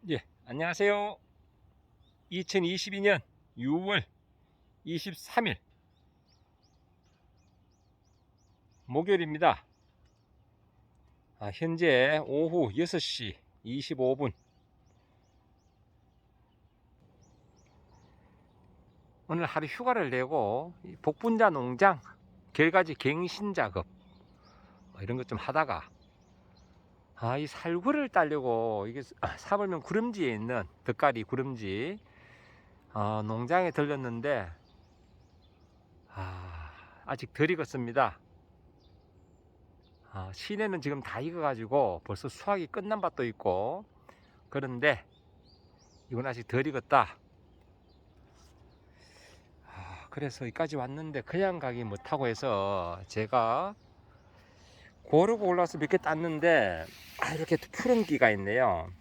예, 안녕하세요. 2022년 6월 23일 목요일입니다. 현재 오후 6시 25분. 오늘 하루 휴가를 내고 복분자 농장 결가지 갱신 작업 이런 것 좀 하다가 이 살구를 따려고 이게 사벌면 구름지에 있는 덕가리 구름지 농장에 들렸는데 아직 덜 익었습니다. 시내는 지금 다 익어가지고 벌써 수확이 끝난 밭도 있고, 그런데 이건 아직 덜 익었다. 그래서 여기까지 왔는데 그냥 가기 못하고 해서 제가 고르고 올라와서 몇 개 땄는데 이렇게 푸른 기가 있네요.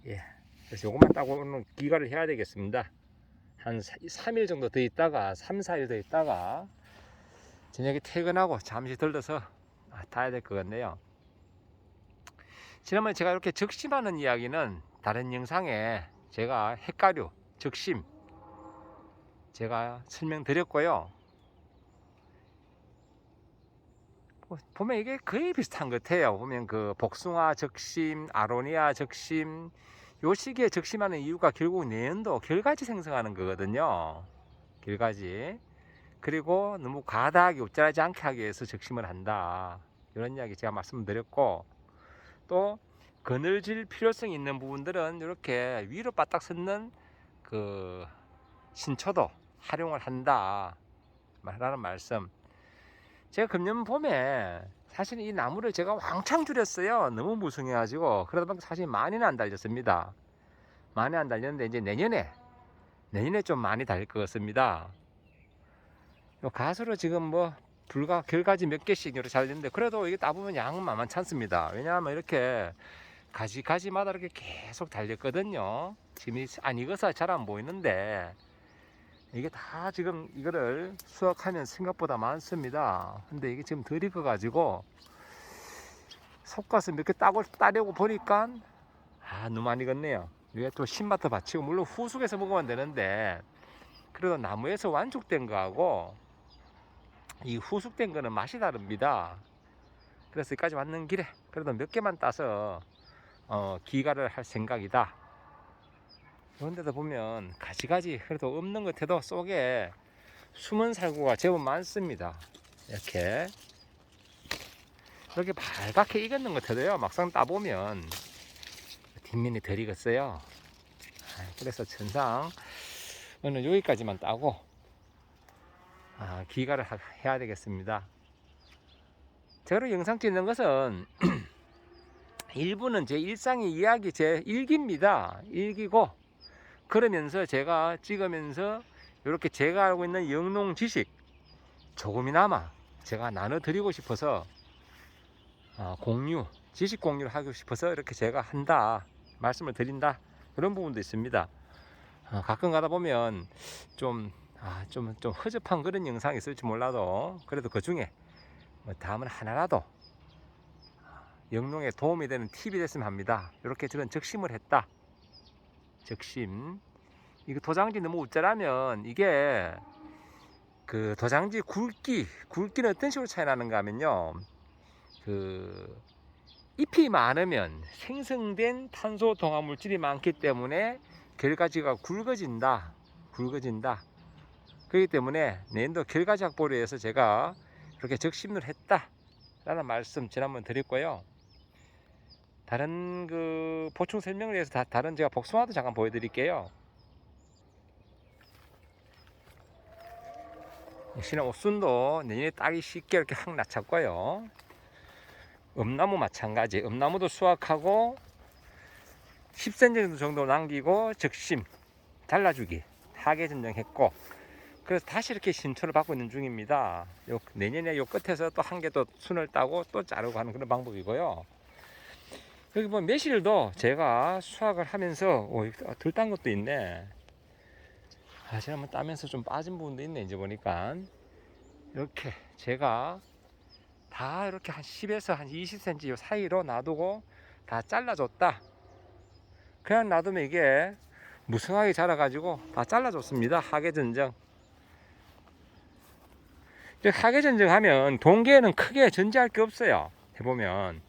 예, 그래서 요것만 따고 오늘 기가를 해야 되겠습니다. 한 3일 정도 더 있다가 3, 4일 더 있다가 저녁에 퇴근하고 잠시 들러서 타야 될 것 같네요. 지난번에 제가 이렇게 적심하는 이야기는 다른 영상에 제가 햇가류, 적심 제가 설명드렸고요. 보면 이게 거의 비슷한 것 같아요. 보면 그 복숭아 적심, 아로니아 적심, 요 시기에 적심하는 이유가 결국 내년도 결가지 생성하는 거거든요. 결가지. 그리고 너무 과다하게 उप자라지 않게 하기 위해서 적심을 한다. 이런 이야기 제가 말씀드렸고, 또 그늘질 필요성이 있는 부분들은 이렇게 위로 바닥 섰는 그 신초도 활용을 한다 라는 말씀. 제가 금년 봄에 사실 이 나무를 제가 왕창 줄였어요. 너무 무성해 가지고. 그러다 보니까 사실 많이는 안 달렸습니다. 많이 안 달렸는데 이제 내년에 좀 많이 달릴 것 같습니다. 가수로 지금 뭐 불과 결가지 몇 개씩 이렇게 잘 됐는데, 그래도 이게 따보면 양은 만만치 않습니다. 왜냐하면 이렇게 가지마다 이렇게 계속 달렸거든요. 지금 안 익어서 잘 안 보이는데 이게 다 지금 이거를 수확하면 생각보다 많습니다. 근데 이게 지금 덜 익어 가지고 속가서 몇 개 따려고 보니까 너무 많이 익었네요. 이게 또 신맛도 받치고, 물론 후숙에서 먹으면 되는데 그래도 나무에서 완숙된 거하고 이 후숙된 거는 맛이 다릅니다. 그래서 여기까지 왔는 길에 그래도 몇 개만 따서 기가를 할 생각이다. 그런데도 보면 가지가지 그래도 없는 것 같아도 속에 숨은 살구가 제법 많습니다. 이렇게 발갛게 익었는 것 같아도요, 막상 따보면 뒷면이 덜 익었어요. 그래서 천상 오늘 여기까지만 따고 기가를 해야 되겠습니다. 제가 영상 찍는 것은 일부는 제 일상의 이야기, 제 일기입니다. 일기고, 그러면서 제가 찍으면서 이렇게 제가 알고 있는 영농 지식 조금이나마 제가 나눠드리고 싶어서 지식 공유를 하고 싶어서 이렇게 제가 한다, 말씀을 드린다, 그런 부분도 있습니다. 가끔 가다 보면 좀 허접한 그런 영상이 있을지 몰라도 그래도 그 중에 다음은 하나라도 영농에 도움이 되는 팁이 됐으면 합니다. 이렇게 저는 적심을 했다. 적심. 이거 도장지 너무 웃자라면 이게 그 도장지 굵기는 어떤 식으로 차이 나는가 하면요. 그 잎이 많으면 생성된 탄소 동화 물질이 많기 때문에 결가지가 굵어진다. 그렇기 때문에 내년도 결가지 확보를 위해서 제가 이렇게 적심을 했다 라는 말씀 지난번 드렸고요. 다른 그 보충 설명을 위해서 다른 제가 복숭아도 잠깐 보여드릴게요. 역시나 옥순도 내년에 따기 쉽게 이렇게 확 낳쳤고요. 엄나무 마찬가지. 엄나무도 수확하고 10cm 정도 남기고 적심 잘라주기 하계 전정했고, 그래서 다시 이렇게 신초를 받고 있는 중입니다. 내년에 요 끝에서 또 한 개 또 순을 따고 또 자르고 하는 그런 방법이고요. 여기 뭐 매실도 제가 수확을 하면서 덜 딴 것도 있네. 제가 한번 따면서 좀 빠진 부분도 있네. 이제 보니까 이렇게 제가 다 이렇게 한 10에서 한 20cm 사이로 놔두고 다 잘라줬다. 그냥 놔두면 이게 무성하게 자라가지고 다 잘라줬습니다. 하계전정. 하계전정 하면 동계에는 크게 전지할 게 없어요. 해보면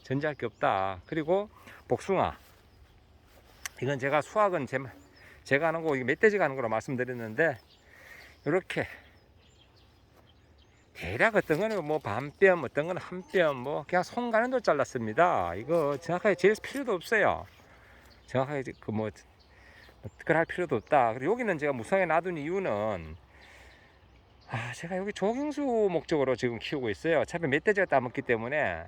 전지할 게 없다. 그리고 복숭아, 이건 제가 수확은 제가 하는 거, 이게 멧돼지가 하는 거로 말씀드렸는데, 이렇게 대략 어떤 거는 뭐 반뼘, 어떤 거는 한 뼘, 뭐 그냥 손 가는 대로 잘랐습니다. 이거 정확하게 잴 필요도 없어요. 정확하게 그 그걸 할 필요도 없다. 그리고 여기는 제가 무성하게 놔둔 이유는, 제가 여기 조경수 목적으로 지금 키우고 있어요. 어차피 멧돼지가 따먹기 때문에.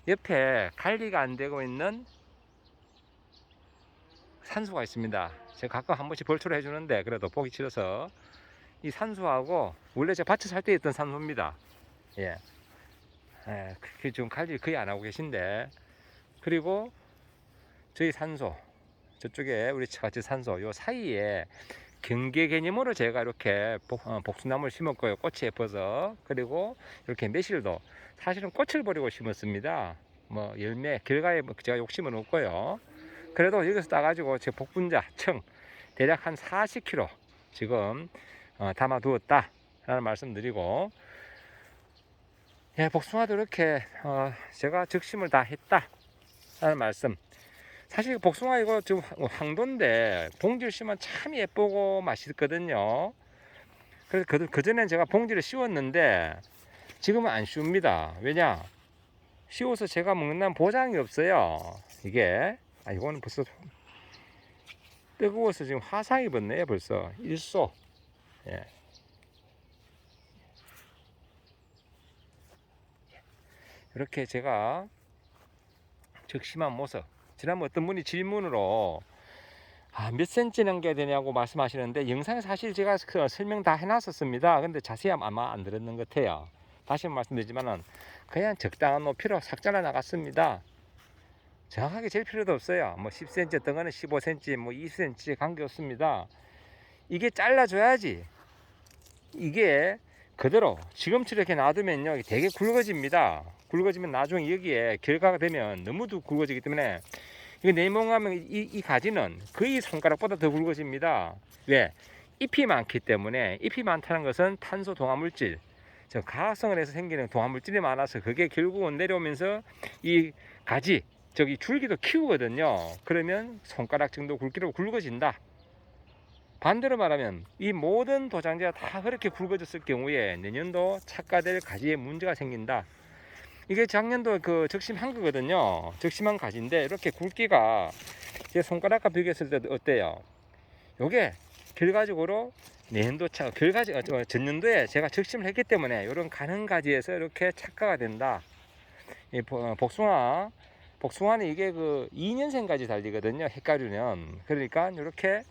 옆에 관리가 안 되고 있는 산수가 있습니다. 제가 가끔 한 번씩 벌초를 해주는데, 그래도 보기 싫어서 이 산수하고, 원래 제가 밭에 살 때 있던 산수입니다. 예. 그게 지금 관리 거의 안 하고 계신데, 그리고 저희 산소, 저쪽에 우리 같이 산소 요 사이에 경계 개념으로 제가 이렇게 복숭나무를 심었고요. 꽃이 예뻐서. 그리고 이렇게 매실도 사실은 꽃을 버리고 심었습니다. 뭐 열매 결과에 제가 욕심은 없고요. 그래도 여기서 따가지고 제 복분자 청 대략 한 40kg 지금 담아 두었다 라는 말씀 드리고, 예, 복숭아도 이렇게 제가 적심을 다 했다 라는 말씀. 사실 복숭아 이거 지금 황도인데 봉지를 씌우면 참 예쁘고 맛있거든요. 그래서 그전엔 제가 봉지를 씌웠는데 지금은 안 씌웁니다. 왜냐? 씌워서 제가 먹는다는 보장이 없어요. 이게 이거는 벌써 뜨거워서 지금 화상 입었네요. 벌써 일소. 예. 이렇게 제가 적심한 모습. 지난번 어떤 분이 질문으로 몇 센치 넘겨야 되냐고 말씀하시는데, 영상에 사실 제가 설명 다 해놨었습니다. 근데 자세히 아마 안 들었는 것 같아요. 다시 말씀드리지만은 그냥 적당한 높이로 싹 잘라 나갔습니다. 정확하게 잴 필요도 없어요. 뭐 10cm 어떤 거는 15cm 뭐 20cm 관계없습니다. 이게 잘라줘야지 이게 그대로 지금처럼 이렇게 놔두면요 되게 굵어집니다. 굵어지면 나중에 여기에 결과가 되면 너무도 굵어지기 때문에, 이거 내몽하면 이 가지는 거의 손가락보다 더 굵어집니다. 왜? 잎이 많기 때문에. 잎이 많다는 것은 탄소 동화물질, 가학성을 해서 생기는 동화물질이 많아서 그게 결국은 내려오면서 이 가지, 저기 줄기도 키우거든요. 그러면 손가락 정도 굵기로 굵어진다. 반대로 말하면 이 모든 도장지가 다 그렇게 굵어졌을 경우에 내년도 착과될 가지에 문제가 생긴다. 이게 작년도 그 적심한 거거든요. 적심한 가지인데 이렇게 굵기가 제 손가락과 비교했을 때 어때요? 요게 결과적으로 내년도 전년도에 제가 적심을 했기 때문에 이런 가는 가지에서 이렇게 착과가 된다. 이 복숭아는 이게 그 2년생까지 달리거든요. 햇가류는. 그러니까 이렇게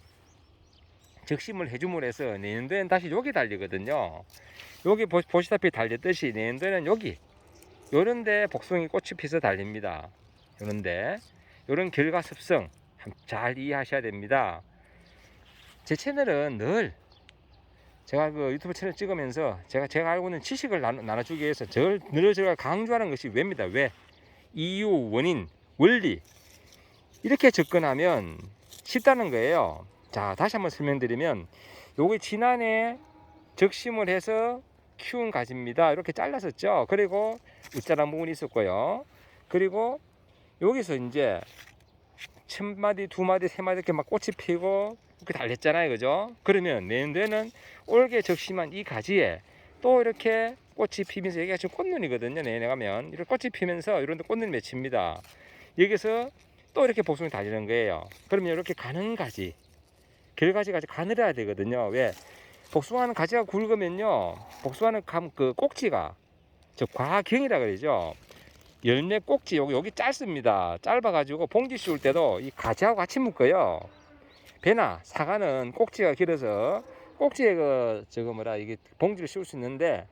적심을 해줌으로 해서 내년도에는 다시 여기 달리거든요. 여기 보시다시피 달렸듯이 내년도에는 여기 요런데 복숭이 꽃이 피서 달립니다. 요런데 요런 결과 습성 잘 이해하셔야 됩니다. 제 채널은 늘 제가 그 유튜브 채널 찍으면서 제가 알고 있는 지식을 나눠주기 위해서 늘 제가 강조하는 것이 왜입니다. 왜? 이유, 원인, 원리 이렇게 접근하면 쉽다는 거예요. 자, 다시 한번 설명드리면 요게 지난해 적심을 해서 키운 가지입니다. 이렇게 잘랐었죠. 그리고 으짜란 부분이 있었고요. 그리고 여기서 이제 1000마디, 2마디, 3마디 이렇게 막 꽃이 피고 이렇게 달렸잖아요. 그죠? 그러면 내년도에는 올게 적심한 이 가지에 또 이렇게 꽃이 피면서, 여기가 지금 꽃눈이거든요. 내년에 가면 이렇게 꽃이 피면서 이런 데 꽃눈이 맺힙니다. 여기서 또 이렇게 복숭이 달리는 거예요. 그러면 이렇게 가는 가지, 결가지가 가늘어야 되거든요. 왜? 복숭아는 가지가 굵으면요, 복숭아는 그 꼭지가 과경이라 그러죠. 열매 꼭지 여기 짧습니다. 짧아가지고 봉지 씌울 때도 이 가지하고 같이 묶어요. 배나 사과는 꼭지가 길어서 꼭지에 이게 봉지를 씌울 수 있는데,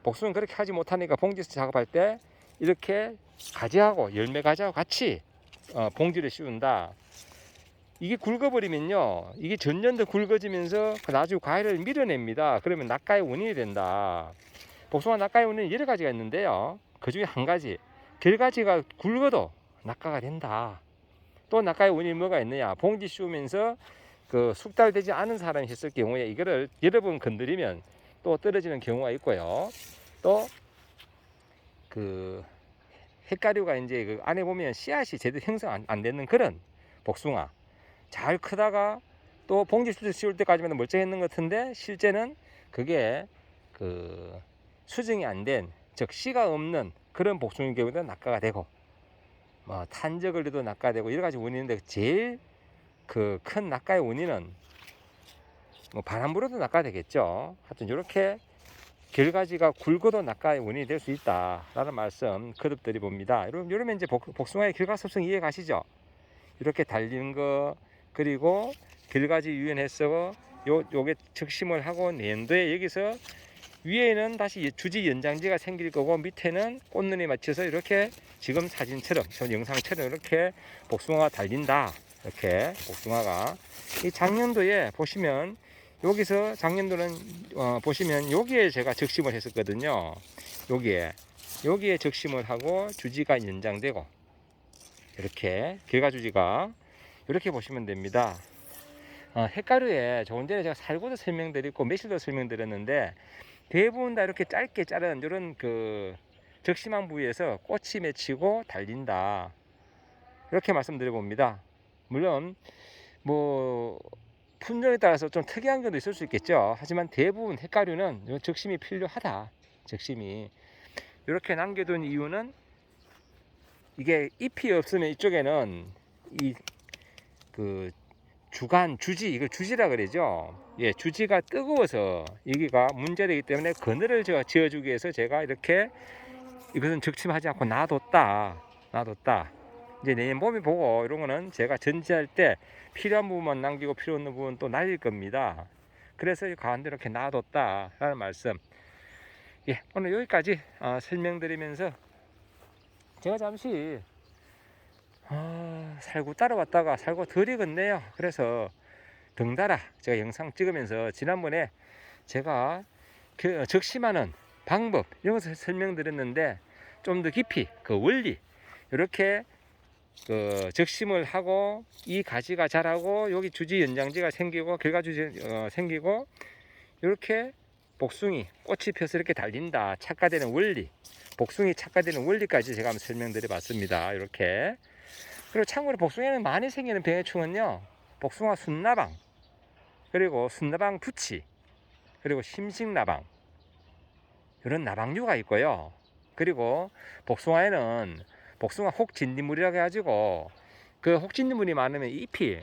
복숭아는 그렇게 하지 못하니까 봉지에서 작업할 때 이렇게 가지하고 열매 가지하고 같이 봉지를 씌운다. 이게 굵어버리면요, 이게 전년도 굵어지면서 나중에 과일을 밀어냅니다. 그러면 낙과의 원인이 된다. 복숭아 낙과의 원인은 여러 가지가 있는데요, 그 중에 한 가지, 결가지가 굵어도 낙과가 된다. 또 낙가의 원인이 뭐가 있느냐? 봉지 씌우면서 그 숙달되지 않은 사람이 했을 경우에 이거를 여러 번 건드리면 또 떨어지는 경우가 있고요. 또 그 햇가류가 이제 그 안에 보면 씨앗이 제대로 형성 안 되는 그런 복숭아, 잘 크다가 또 봉지 씌울 때까지만 멀쩡했는 것 같은데 실제는 그게 그 수정이 안 된, 즉 씨가 없는 그런 복숭아의 경우도 낙가가 되고, 뭐 탄저를 해도 낙가되고 여러 가지 원인인데 제일 그 큰 낙가의 원인은 뭐 바람 불어도 낙가되겠죠. 하여튼 이렇게 결가지가 굵어도 낙가의 원인이 될 수 있다라는 말씀 거듭드리 봅니다. 이러면 이제 복숭아의 결과습성 이해 가시죠? 이렇게 달리는 거, 그리고 결가지 유연해서 요게 적심을 하고 낸도에 여기서 위에는 다시 주지 연장지가 생길 거고 밑에는 꽃눈에 맞춰서 이렇게 지금 사진처럼, 저 영상처럼 이렇게 복숭아가 달린다. 이렇게 복숭아가 이 작년도에 보시면 여기서 작년도는 보시면 여기에 제가 적심을 했었거든요. 여기에 적심을 하고 주지가 연장되고 이렇게 결과 주지가 이렇게 보시면 됩니다. 햇가루에 조금 전에 제가 살고도 설명드리고 매실도 설명드렸는데 대부분 다 이렇게 짧게 자른 이런 그 적심한 부위에서 꽃이 맺히고 달린다. 이렇게 말씀드려 봅니다. 물론 뭐 품종에 따라서 좀 특이한 경우도 있을 수 있겠죠. 하지만 대부분 햇가류는 적심이 필요하다. 적심이 이렇게 남겨둔 이유는 이게 잎이 없으면 이쪽에는 이 그 주지, 이걸 주지라 그러죠. 예, 주지가 뜨거워서 여기가 문제되기 때문에 그늘을 제가 지어주기 위해서 제가 이렇게 이것은 적심하지 않고 놔뒀다. 이제 내년 봄에 보고 이런 거는 제가 전지할 때 필요한 부분만 남기고 필요 없는 부분 또 날릴 겁니다. 그래서 가운데 이렇게 놔뒀다라는 말씀. 예, 오늘 여기까지 설명드리면서 제가 잠시 살고 따라왔다가 살고 덜 익었네요. 그래서 덩달아 제가 영상 찍으면서 지난번에 제가 적심하는 방법 이런 것을 설명드렸는데 좀 더 깊이 그 원리 이렇게 그 적심을 하고 이 가지가 자라고 여기 주지 연장지가 생기고 결과주지 생기고 이렇게 복숭이 꽃이 펴서 이렇게 달린다. 착화되는 원리, 복숭이 착화되는 원리까지 제가 한번 설명드려 봤습니다. 이렇게. 그리고 참고로 복숭아에는 많이 생기는 병해충은요, 복숭아 순나방, 그리고 순나방 부치, 그리고 심식나방, 이런 나방류가 있고요. 그리고 복숭아에는 복숭아 혹진딧물이라고 해가지고 그 혹진딧물이 많으면 잎이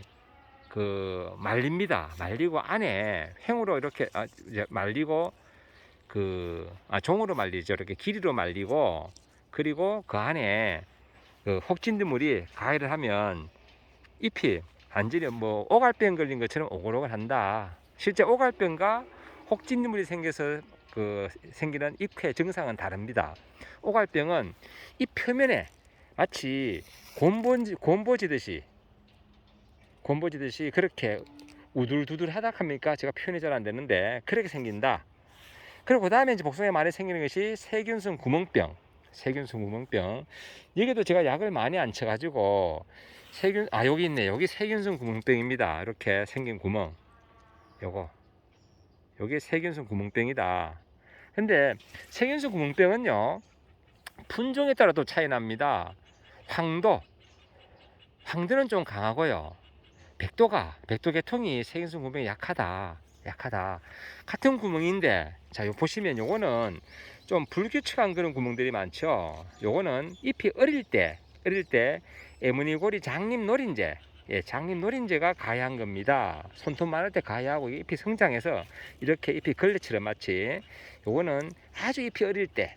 그 말립니다. 말리고 안에 횡으로 이렇게 말리고 종으로 말리죠. 이렇게 길이로 말리고, 그리고 그 안에 그 혹진딧물이 가해를 하면 잎이 완전히 뭐 오갈병 걸린 것처럼 오글오글한다. 실제 오갈병과 혹진딧물이 생겨서 생기는 잎의 증상은 다릅니다. 오갈병은 잎 표면에 마치 곰보지듯이 그렇게 우둘두둘하다 합니까? 제가 표현이 잘 안 되는데 그렇게 생긴다. 그리고 그 다음에 이제 복숭아에 많이 생기는 것이 세균성 구멍병. 여기도 제가 약을 많이 안 쳐가지고 여기 있네. 여기 세균성 구멍병입니다. 이렇게 생긴 구멍. 요게 세균성 구멍병이다. 근데 세균성 구멍병은요, 품종에 따라 또 차이 납니다. 황도는 좀 강하고요. 백도 계통이 세균성 구멍이 약하다. 같은 구멍인데, 자, 보시면 요거는 좀 불규칙한 그런 구멍들이 많죠. 요거는 잎이 어릴 때 에무니고리 장립노린재, 장립노린재가 가해한 겁니다. 손톱 많을 때 가해하고 잎이 성장해서 이렇게 잎이 걸레처럼 마치, 요거는 아주 잎이 어릴 때,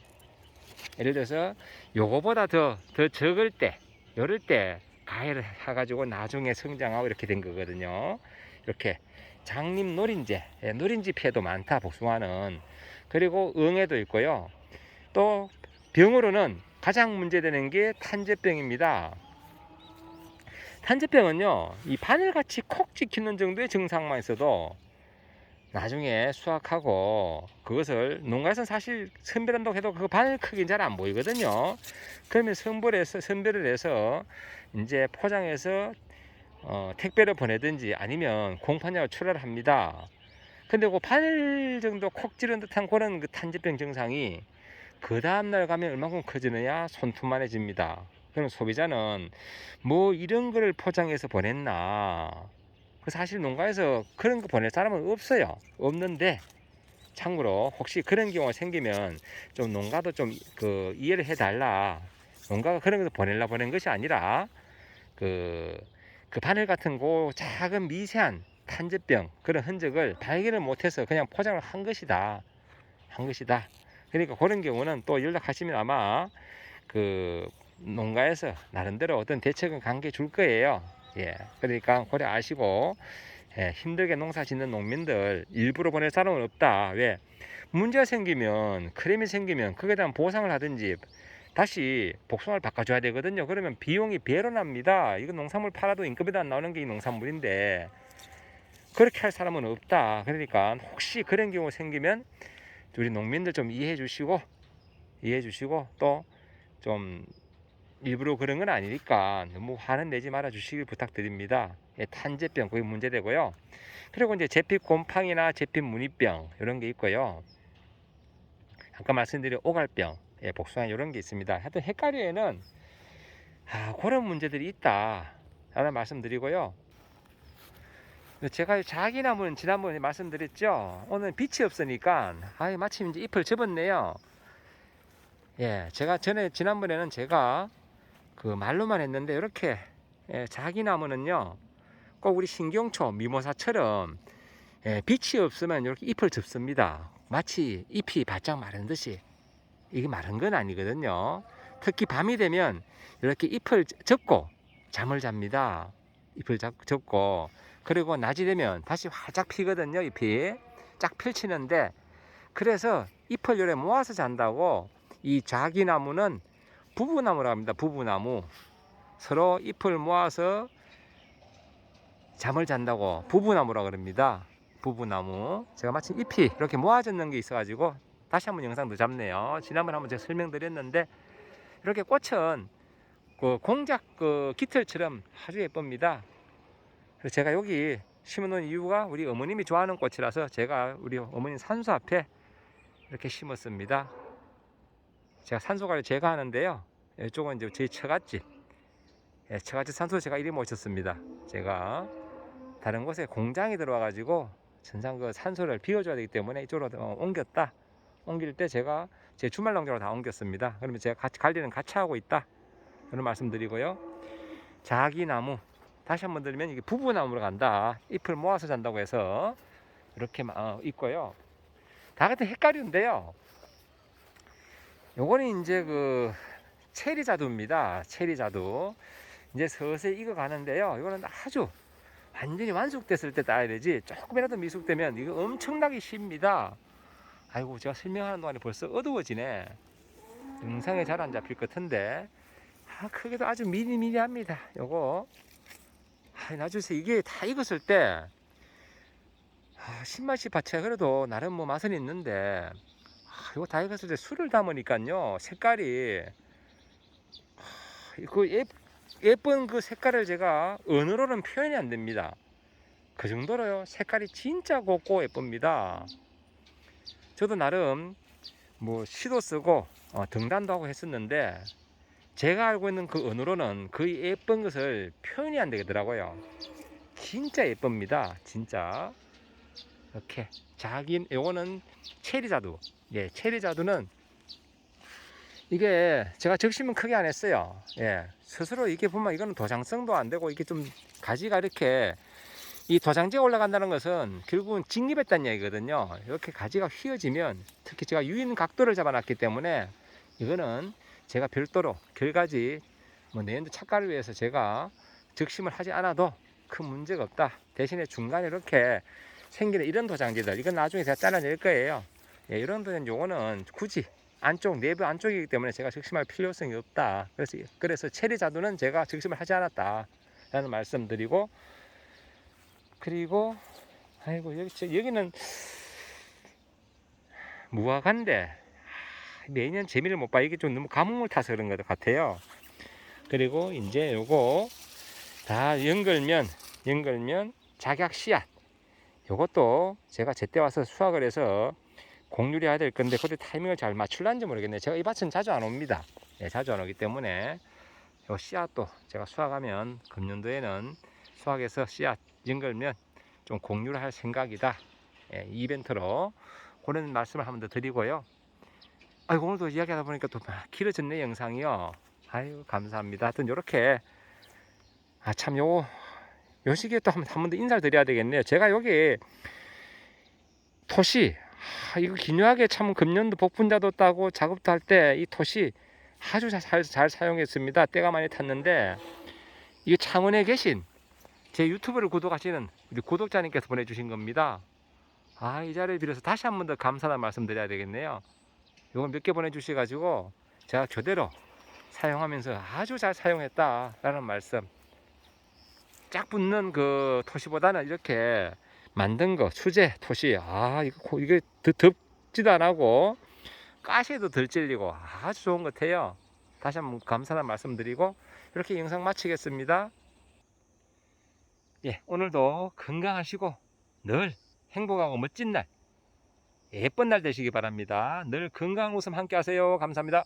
예를 들어서 요거보다 더 적을 때, 요럴 때 가해를 해가지고 나중에 성장하고 이렇게 된 거거든요. 이렇게 장립노린재, 노린지 피해도 많다, 복숭아는. 그리고 응애도 있고요. 또 병으로는 가장 문제되는 게 탄저병입니다. 탄저병은요, 이 바늘같이 콕 찍히는 정도의 증상만 있어도 나중에 수확하고 그것을 농가에서는 사실 선별한다고 해도 그 바늘 크기는 잘 안 보이거든요. 그러면 선별을 해서 이제 포장해서 택배로 보내든지 아니면 공판장으로 출하를 합니다. 근데 그 바늘 정도 콕 찌른 듯한 그런 그 탄저병 증상이 그 다음날 가면 얼마큼 커지느냐? 손톱만해집니다. 그럼 소비자는 뭐 이런 거를 포장해서 보냈나? 사실 농가에서 그런 거 보낼 사람은 없어요. 없는데 참고로 혹시 그런 경우가 생기면 좀 농가도 좀 그 이해를 해달라. 농가가 그런 거 보낸 것이 아니라 그 바늘 같은 거 작은 미세한 탄저병 그런 흔적을 발견을 못해서 그냥 포장을 한 것이다. 그러니까 그런 경우는 또 연락하시면 아마 그 농가에서 나름대로 어떤 대책은 관계 줄 거예요. 예, 그러니까 고려 아시고 힘들게 농사 짓는 농민들 일부러 보낼 사람은 없다. 왜? 문제가 생기면 크림이 생기면 그에 대한 보상을 하든지 다시 복숭아를 바꿔줘야 되거든요. 그러면 비용이 배로 납니다. 이거 농산물 팔아도 인건비도 안 나오는 게 이 농산물인데 그렇게 할 사람은 없다. 그러니까 혹시 그런 경우 생기면 우리 농민들 좀 이해해 주시고 또 좀 일부러 그런 건 아니니까 너무 화는 내지 말아 주시길 부탁드립니다. 탄저병 그게 문제되고요. 그리고 이제 제핍 곰팡이나 제핍 무늬병 이런 게 있고요. 아까 말씀드린 오갈병, 복숭아 이런 게 있습니다. 하여튼 헷갈리에는 그런 문제들이 있다 라는 말씀드리고요. 제가 자기나무는 지난번에 말씀드렸죠. 오늘 빛이 없으니까 마침 이제 잎을 접었네요. 제가 지난번에는 제가 그 말로만 했는데 이렇게 자기나무는요 꼭 우리 신경초 미모사처럼 빛이 없으면 이렇게 잎을 접습니다. 마치 잎이 바짝 마른 듯이. 이게 마른 건 아니거든요. 특히 밤이 되면 이렇게 잎을 접고 잠을 잡니다. 잎을 접고 그리고 낮이 되면 다시 활짝 피거든요. 잎이 쫙 펼치는데 그래서 잎을 이렇게 모아서 잔다고 이 자기나무는 부부나무라고 합니다. 부부나무. 서로 잎을 모아서 잠을 잔다고 부부나무라고 그럽니다. 부부나무. 제가 마침 잎이 이렇게 모아졌는 게 있어가지고 다시 한번 영상 더 잡네요. 지난번에 한번 제가 설명드렸는데 이렇게 꽃은 그 공작 그 깃털처럼 아주 예쁩니다. 그래서 제가 여기 심어놓은 이유가 우리 어머님이 좋아하는 꽃이라서 제가 우리 어머님 산소 앞에 이렇게 심었습니다. 제가 산소관리 제가 하는데요. 이쪽은 이제 제 처갓집. 처갓집 산소 제가 이리 모셨습니다. 제가 다른 곳에 공장이 들어와가지고 전상 그 산소를 비워줘야 되기 때문에 이쪽으로 옮겼다. 옮길 때 제가 제 주말 농장으로 다 옮겼습니다. 그러면 제가 같이 관리는 같이 하고 있다. 그런 말씀드리고요. 자기나무 다시 한번 들으면 이게 부부나무로 간다. 잎을 모아서 잔다고 해서 이렇게 있고요. 다 같은 헷갈리는데요. 요거는 이제 그 체리자두입니다. 체리자두. 이제 서서히 익어 가는데요. 이거는 아주 완전히 완숙됐을 때 따야 되지 조금이라도 미숙되면 이거 엄청나게 쉽니다. 아이고 제가 설명하는 동안에 벌써 어두워지네. 영상에 잘 안 잡힐 것 같은데 크기도 아주 미니미니합니다. 요거 나중에 이게 다 익었을 때 신맛이 받쳐야 그래도 나름 뭐 맛은 있는데 이거 다 익었을 때 술을 담으니까요 색깔이 그 예쁜 그 색깔을 제가 언어로는 표현이 안 됩니다. 그 정도로요 색깔이 진짜 곱고 예쁩니다. 저도 나름 뭐 시도 쓰고 등단도 하고 했었는데 제가 알고 있는 그 언어로는 그 예쁜 것을 표현이 안 되더라고요. 진짜 예쁩니다. 진짜 이렇게 요거는 체리자두. 체리자두는 이게 제가 적심은 크게 안 했어요. 스스로 이게 보면 이거는 도장성도 안 되고 이게 좀 가지가 이렇게 이 도장지가 올라간다는 것은 결국은 직립했다는 얘기거든요. 이렇게 가지가 휘어지면 특히 제가 유인 각도를 잡아놨기 때문에 이거는 제가 별도로 결가지 내년도 착가를 위해서 제가 적심을 하지 않아도 큰 문제가 없다. 대신에 중간에 이렇게 생기는 이런 도장지들 이건 나중에 제가 잘라낼 거예요. 이런 도장 요거는 굳이 안쪽 내부 안쪽이기 때문에 제가 적심할 필요성이 없다. 그래서 체리자두는 제가 적심을 하지 않았다 라는 말씀드리고 그리고 아이고 여기는 무화과인데 매년 재미를 못 봐. 이게 좀 너무 가뭄을 타서 그런 것 같아요. 그리고 이제 요거 다 연걸면 작약 씨앗, 요것도 제가 제때 와서 수확을 해서 공유를 해야 될 건데 그때 타이밍을 잘 맞출란지 모르겠네요. 제가 이 밭은 자주 안 옵니다. 네, 자주 안 오기 때문에 요 씨앗도 제가 수확하면 금년도에는 수확해서 씨앗 연걸면 좀 공유를 할 생각이다. 예, 이벤트로 그런 말씀을 한 번 더 드리고요. 아이고, 오늘도 이야기하다 보니까 또 길어졌네, 영상이요. 아유, 감사합니다. 하여튼 요렇게 참 요 시기에 또 한 번 더 인사를 드려야 되겠네요. 제가 여기 토시 이거 기묘하게 참 금년도 복분자도 따고 작업도 할 때 이 토시 아주 잘 사용했습니다. 때가 많이 탔는데 이게 창원에 계신 제 유튜브를 구독하시는 우리 구독자님께서 보내주신 겁니다. 이 자리를 빌어서 다시 한 번 더 감사하다는 말씀 드려야 되겠네요. 이걸 몇 개 보내주셔가지고 제가 교대로 사용하면서 아주 잘 사용했다라는 말씀. 쫙 붙는 그 토시보다는 이렇게 만든 거 수제 토시 이게 덥지도 안 하고 가시에도 덜 찔리고 아주 좋은 것 같아요. 다시 한번 감사하다는 말씀 드리고 이렇게 영상 마치겠습니다. 예, 오늘도 건강하시고 늘 행복하고 멋진 날, 예쁜 날 되시기 바랍니다. 늘 건강 웃음 함께 하세요. 감사합니다.